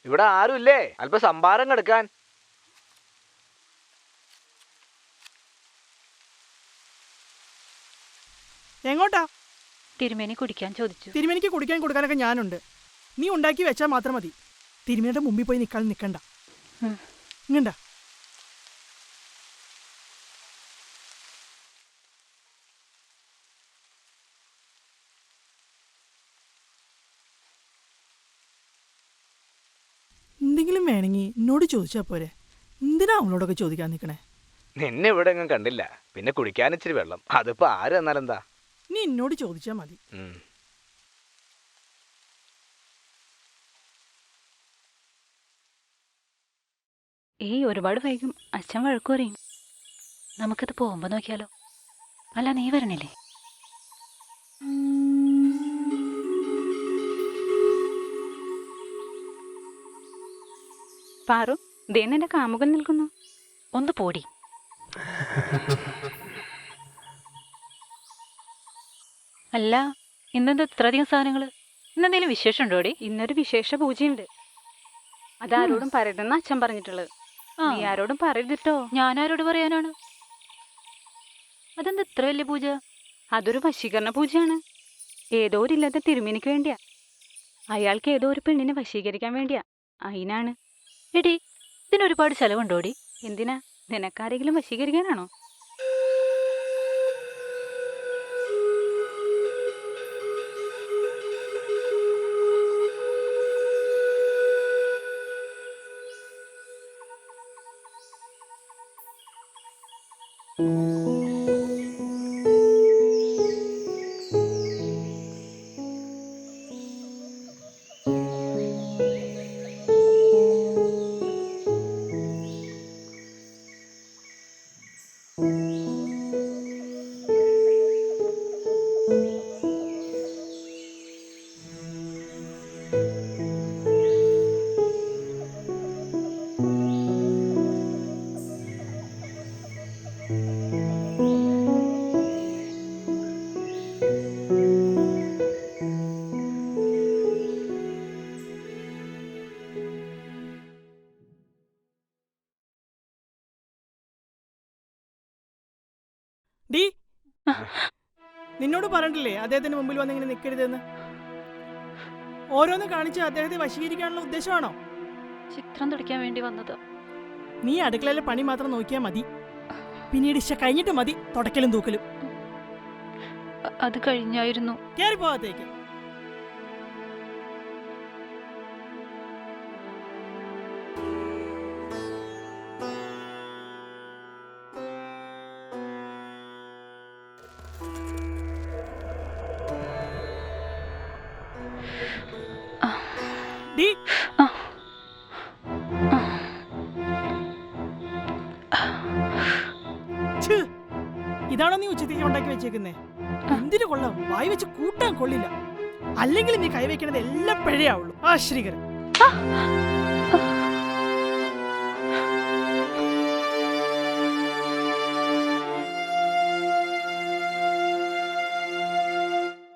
ഇവിടെ ആരുമില്ലേ? അല്പം സംഭാരം എടുക്കാൻ. എങ്ങോട്ടാ? തിരുമേനി കുടിക്കാൻ ചോദിച്ചു. തിരുമേനിക്ക് കുടിക്കാൻ കൊടുക്കാനൊക്കെ ഞാനുണ്ട്. നീ ഉണ്ടാക്കി വെച്ചാൽ മാത്രം മതി. തിരുമേനിയുടെ മുമ്പിൽ പോയി നിൽക്കണ്ട. ഇങ്ങണ്ട. എന്തെങ്കിലും വേണമെങ്കിൽ എന്നോട് ചോദിച്ചാൽ പോരെ. എന്തിനാ അവളോടൊക്കെ ചോദിക്കാൻ നിൽക്കണേ? നിന്നെ ഇവിടെ എങ്ങും കണ്ടില്ല. പിന്നെ കുടിക്കാൻ ഇച്ചിരി വെള്ളം. അതിപ്പോ ആര് തന്നാലെന്താ? നീ എന്നോട് ചോദിച്ചാൽ മതി. ഒരുപാട് വൈകും. അച്ഛൻ വഴക്കു പറയും. നമുക്കത് പോകുമ്പോ നോക്കിയാലോ? അല്ല, നീ വരണില്ലേ? പാറു, ദേ നിന്റെ കാമുകൻ നിൽക്കുന്നു. ഒന്ന് പോടി. അല്ല, ഇന്നെന്താ ഇത്രയധികം സാധനങ്ങള്? ഇന്നെന്തെങ്കിലും വിശേഷം ഉണ്ടോടി? ഇന്നൊരു വിശേഷ പൂജയുണ്ട്. അതാരോടും പറയരുതെന്ന് അച്ഛൻ പറഞ്ഞിട്ടുള്ളത്. നീ ആരോടും പറയരുതിട്ടോ. ഞാൻ ആരോട് പറയാനാണ്? അതെന്താ ഇത്ര വലിയ പൂജ? അതൊരു വശീകരണ പൂജയാണ്. ഏതോ ഒരു ഇല്ലാത്ത തിരുമേനിക്ക് വേണ്ടിയാ. അയാൾക്ക് ഏതോ ഒരു പെണ്ണിനെ വശീകരിക്കാൻ വേണ്ടിയാ. അതിനാണ്. എടി, ഇതിനൊരുപാട് ചെലവുണ്ടോടി? എന്തിനാ? നിനക്കാരെങ്കിലും വശീകരിക്കാനാണോ? ഡീ, നിന്നോട് പറഞ്ഞില്ലേ അദ്ദേഹത്തിന്റെ മുമ്പിൽ വന്ന് ഇങ്ങനെ നിൽക്കരുതെന്ന്? ഓരോന്ന് കാണിച്ച് അദ്ദേഹത്തെ വശീകരിക്കാനുള്ള ഉദ്ദേശമാണോ? ചിത്രം തുടയ്ക്കാൻ വേണ്ടി വന്നത്. നീ അടുക്കളയിലെ പണി മാത്രം നോക്കിയാൽ മതി. പിന്നീട് കഴിഞ്ഞിട്ട് മതി തുടക്കലും തൂക്കലും. അത് കഴിഞ്ഞായിരുന്നു. കേറി പോകാത്തേക്ക്. ഡീ, ഇതാണോ നീ ഉച്ചത്തേക്ക് ഉണ്ടാക്കി വെച്ചേക്കുന്നേ? എന്തിനു കൊള്ളാം? വായി വെച്ച് കൂട്ടാൻ കൊള്ളില്ല. അല്ലെങ്കിൽ നീ കൈവയ്ക്കണത് എല്ലാം പിഴയാവുള്ളൂ. ആ ശ്രീകരൻ,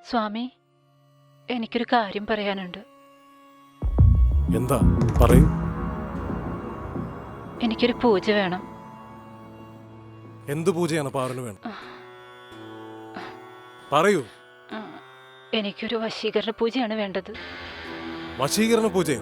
സ്വാമി, എനിക്കൊരു കാര്യം പറയാനുണ്ട്. എന്താ? പറയൂ. എനിക്കൊരു പൂജ വേണം. എന്ത് പൂജയാണ് പാറിന് വേണം? പറയൂ. എനിക്കൊരു വശീകരണ പൂജയാണ് വേണ്ടത്. വശീകരണ പൂജയോ?